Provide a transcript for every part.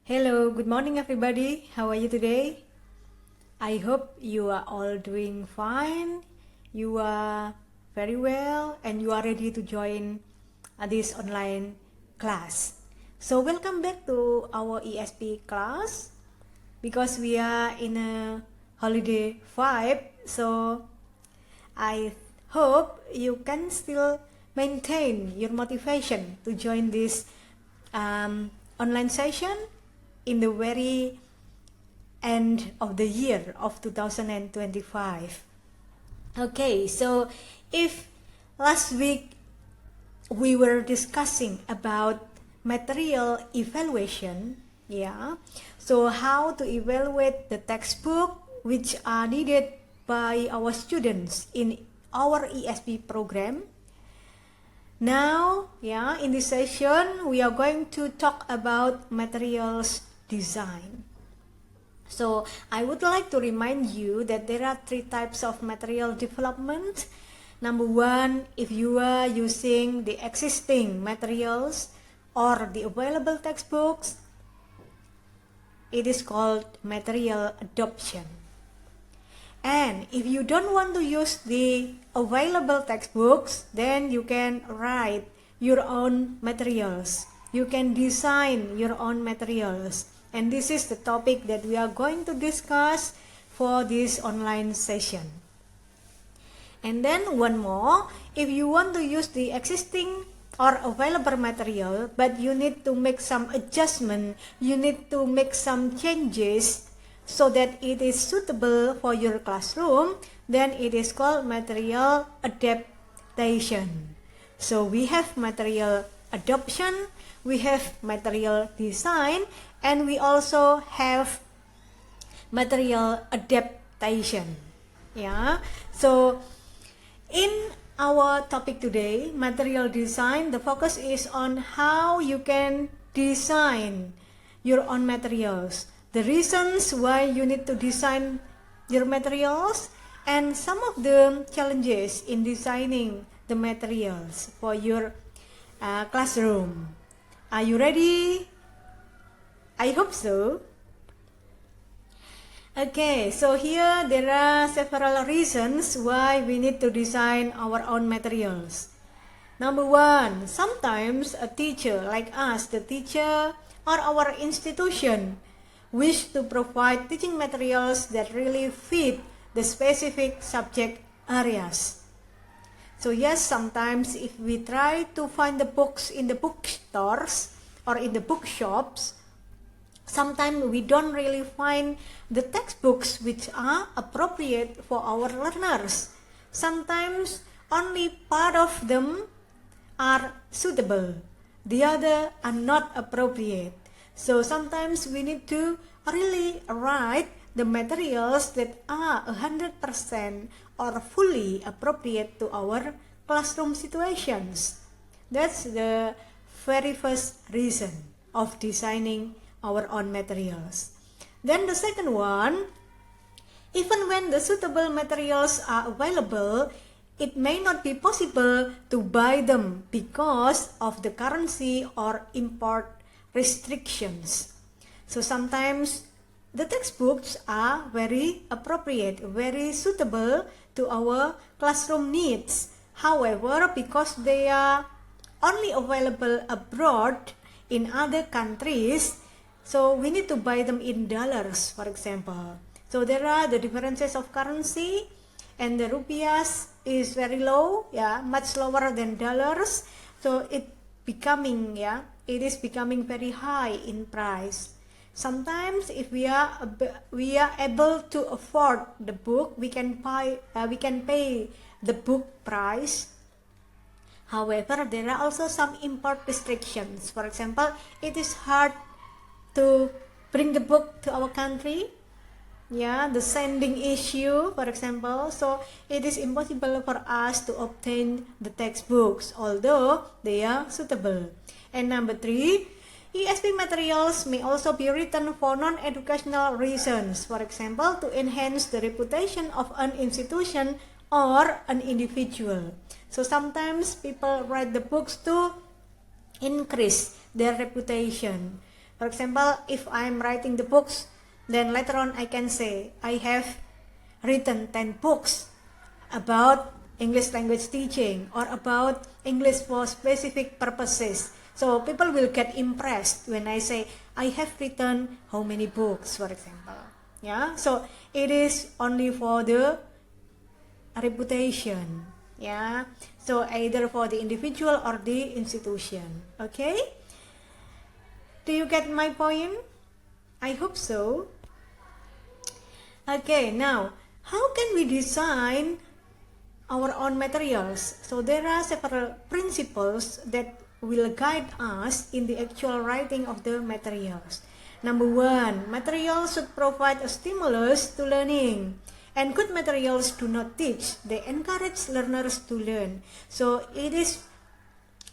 Hello, good morning everybody. How are you today? I hope you are all doing fine. You are very well and you are ready to join this online class. So welcome back to our ESP class because we are in a holiday vibe. So I hope you can still maintain your motivation to join this online session in the very end of the year of 2025. Okay, so if last week we were discussing about material evaluation, so how to evaluate the textbook which are needed by our students in our ESP program. Now, in this session, we are going to talk about materials design. So, I would like to remind you that there are 3 types of material development. Number 1, if you are using the existing materials or the available textbooks, it is called material adoption. And if you don't want to use the available textbooks, then you can write your own materials. You can design your own materials. And this is the topic that we are going to discuss for this online session. And then one more, if you want to use the existing or available material, but you need to make some adjustment, you need to make some changes, so that it is suitable for your classroom, then it is called material adaptation. So we have material adoption, we have material design, and we also have material adaptation. So in our topic today, material design, the focus is on how you can design your own materials, the reasons why you need to design your materials, and some of the challenges in designing the materials for your classroom. Are you ready? I hope so. Okay, so here there are several reasons why we need to design our own materials. Number 1, sometimes a teacher like us, the teacher or our institution, wish to provide teaching materials that really fit the specific subject areas. So yes, sometimes if we try to find the books in the bookstores or in the bookshops, sometimes we don't really find the textbooks which are appropriate for our learners. Sometimes only part of them are suitable, the other are not appropriate. So sometimes we need to really write the materials that are 100% or fully appropriate to our classroom situations. That's the very first reason of designing our own materials. Then the second one, even when the suitable materials are available, it may not be possible to buy them because of the currency or import restrictions. So sometimes the textbooks are very appropriate, very suitable to our classroom needs. However, because they are only available abroad in other countries, so we need to buy them in dollars, for example. So there are the differences of currency, and the rupiahs is very low, much lower than dollars. So it is becoming very high in price. Sometimes if we are able to afford the book, we can pay the book price. However, there are also some import restrictions. For example, it is hard to bring the book to our country. The sending issue, for example. So it is impossible for us to obtain the textbooks, although they are suitable. And number 3, ESP materials may also be written for non-educational reasons. For example, to enhance the reputation of an institution or an individual. So sometimes people write the books to increase their reputation, For example, if I'm writing the books, then later on I can say, I have written 10 books about English language teaching or about English for specific purposes. So people will get impressed when I say, I have written how many books, for example. Yeah, so it is only for the reputation. Yeah, so either for the individual or the institution. Okay, do you get my point? I hope so. Okay, now how can we design our own materials? So there are several principles that will guide us in the actual writing of the materials. Number one, materials should provide a stimulus to learning. And good materials do not teach, they encourage learners to learn. So it is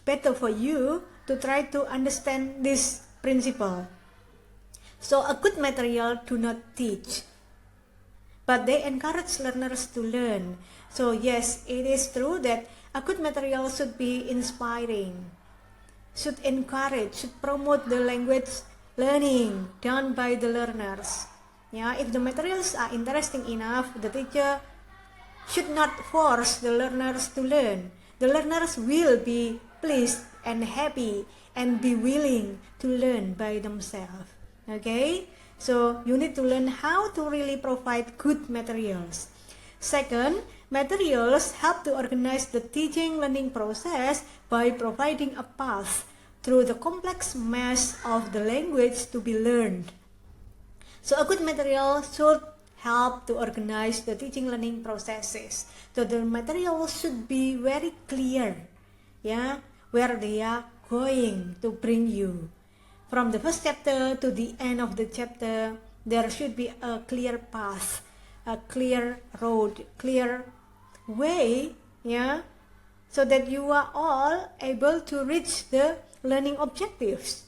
better for you to try to understand this principle. So a good material do not teach, but they encourage learners to learn. So yes, it is true that a good material should be inspiring, should encourage, should promote the language learning done by the learners. Yeah, if the materials are interesting enough, the teacher should not force the learners to learn. The learners will be pleased and happy and be willing to learn by themselves. Okay, so you need to learn how to really provide good materials. Second, materials help to organize the teaching learning process by providing a path through the complex mass of the language to be learned. So a good material should help to organize the teaching learning processes. So the material should be very clear, yeah, where they are going to bring you. From the first chapter to the end of the chapter, there should be a clear path, a clear road, clear way, yeah, so that you are all able to reach the learning objectives.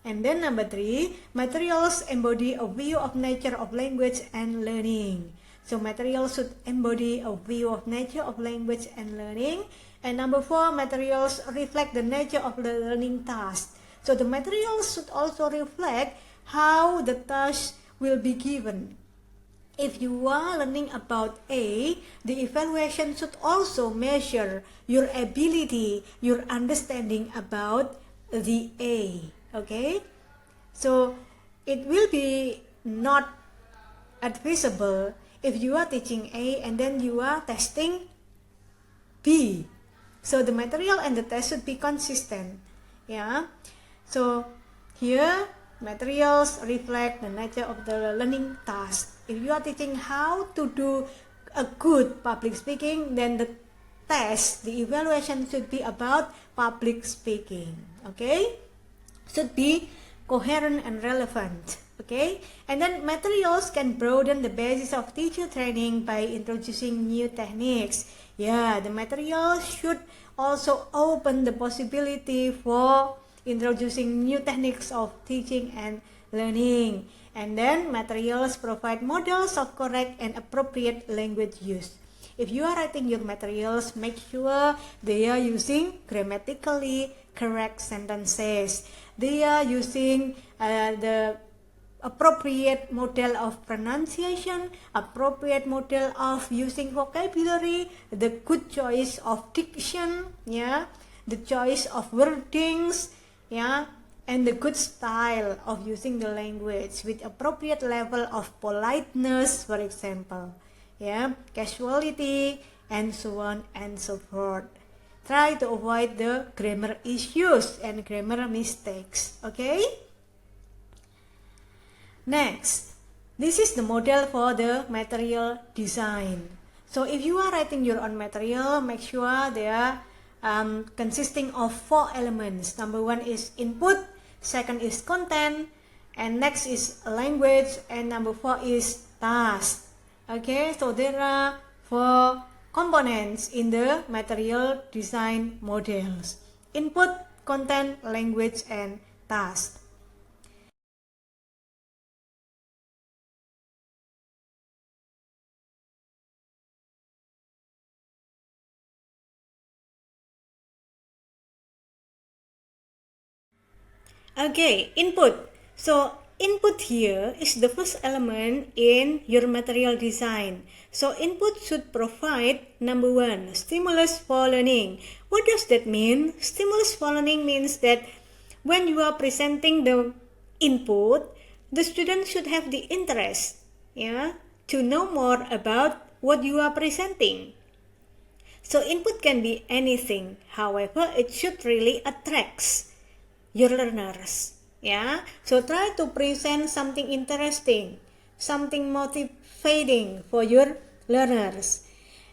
And then number three, materials embody a view of nature of language and learning. So materials should embody a view of nature of language and learning. And number four, materials reflect the nature of the learning task. So the materials should also reflect how the task will be given. If you are learning about A, the evaluation should also measure your ability, your understanding about the A. Okay, so it will be not advisable if you are teaching A and then you are testing B. So the material and the test should be consistent. Yeah, so here materials reflect the nature of the learning task. If you are teaching how to do a good public speaking, then the test, the evaluation should be about public speaking. Okay, should be coherent and relevant. Okay, and then materials can broaden the basis of teacher training by introducing new techniques. Yeah, the material should also open the possibility for introducing new techniques of teaching and learning. And then materials provide models of correct and appropriate language use. If you are writing your materials, make sure they are using grammatically correct sentences. They are using the appropriate model of pronunciation, appropriate model of using vocabulary, the good choice of diction, yeah, the choice of wordings, yeah, and the good style of using the language with appropriate level of politeness, for example, yeah, casuality, and so on and so forth. Try to avoid the grammar issues and grammar mistakes. Okay? Next, this is the model for the material design. So if you are writing your own material, make sure they are consisting of 4 elements. Number 1 is input, second is content, and next is language, and number 4 is task. Okay, so there are 4 components in the material design models: input, content, language, and task. Okay, input. So input here is the first element in your material design. So input should provide number one, stimulus for learning. What does that mean? Stimulus for learning means that when you are presenting the input, the student should have the interest, to know more about what you are presenting. So input can be anything. However, it should really attract your learners. So try to present something interesting, something motivating for your learners.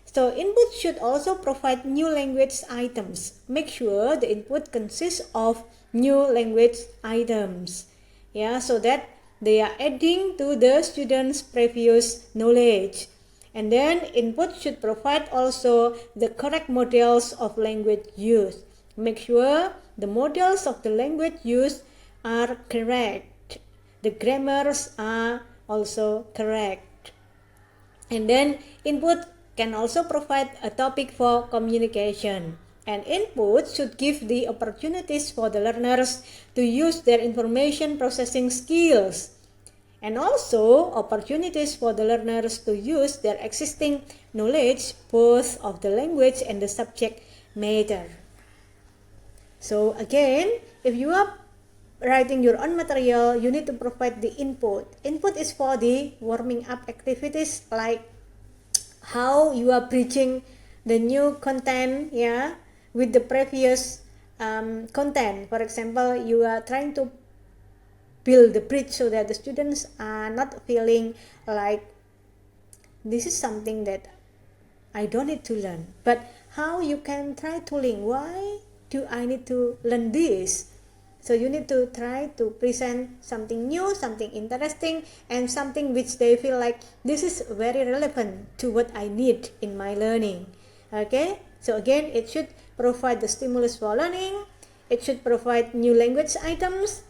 So input should also provide new language items. Make sure the input consists of new language items, so that they are adding to the students' previous knowledge. And then input should provide also the correct models of language use. Make sure the models of the language used are correct. The grammars are also correct. And then input can also provide a topic for communication. And input should give the opportunities for the learners to use their information processing skills. And also opportunities for the learners to use their existing knowledge both of the language and the subject matter. So again, if you are writing your own material, you need to provide the input. Input is for the warming up activities, like how you are bridging the new content with the previous content. For example, you are trying to build the bridge so that the students are not feeling like this is something that I don't need to learn, but how you can try to link, why do I need to learn this? So you need to try to present something new, something interesting, and something which they feel like this is very relevant to what I need in my learning. Okay, so again, it should provide the stimulus for learning, it should provide new language items,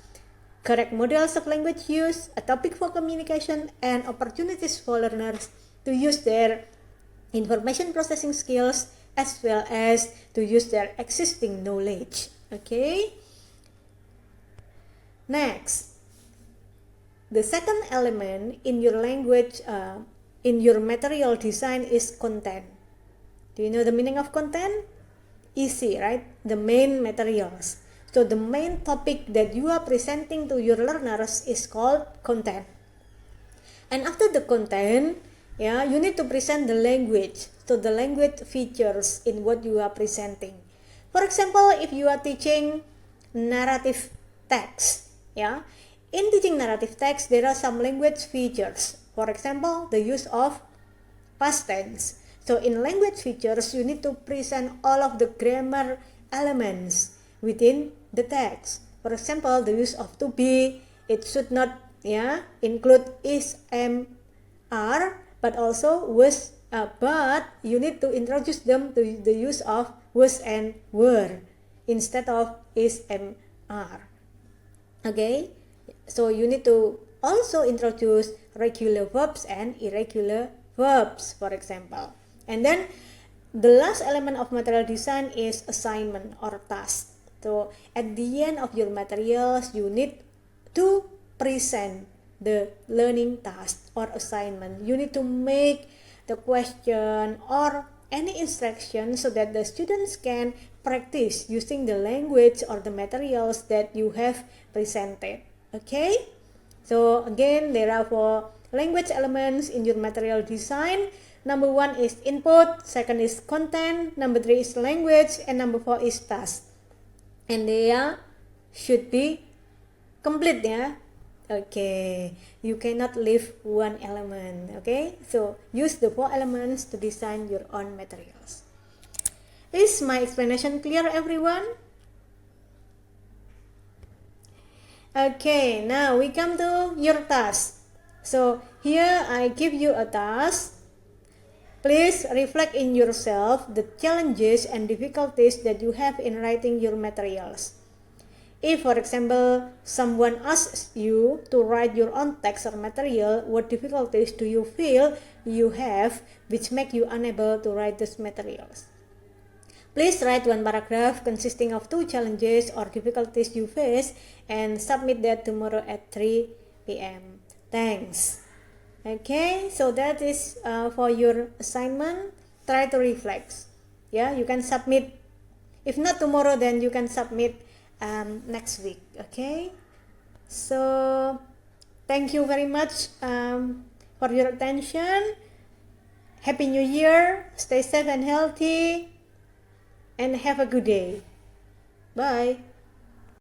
correct models of language use, a topic for communication, and opportunities for learners to use their information processing skills as well as to use their existing knowledge. Okay. Next, the second element in your language, in your material design is content. Do you know the meaning of content? Easy, right? The main materials. So the main topic that you are presenting to your learners is called content. And after the content, you need to present the language. So the language features in what you are presenting. For example, if you are teaching narrative text, in teaching narrative text, there are some language features. For example, the use of past tense. So in language features, you need to present all of the grammar elements within the text. For example, the use of to be, it should not include is, am, are, but also was, but you need to introduce them to the use of was and were instead of is, am, are. Okay, so you need to also introduce regular verbs and irregular verbs, for example. And then the last element of material design is assignment or task. So at the end of your materials, you need to present the learning task or assignment. You need to make the question or any instruction so that the students can practice using the language or the materials that you have presented. Okay, so again, there are 4 language elements in your material design. Number 1 is input, second is content, number 3 is language, and number 4 is task. And they should be complete, Okay, you cannot leave one element. Okay, so use the 4 elements to design your own materials. Is my explanation clear, everyone? Okay, now we come to your task. So here I give you a task. Please reflect in yourself the challenges and difficulties that you have in writing your materials. If, for example, someone asks you to write your own text or material, what difficulties do you feel you have which make you unable to write these materials? Please write one paragraph consisting of 2 challenges or difficulties you face and submit that tomorrow at 3 p.m. Thanks. Okay, so that is for your assignment. Try to reflect. Yeah, you can submit. If not tomorrow, then you can submit next week. Okay, so thank you very much for your attention. Happy New Year. Stay safe and healthy. And have a good day. Bye.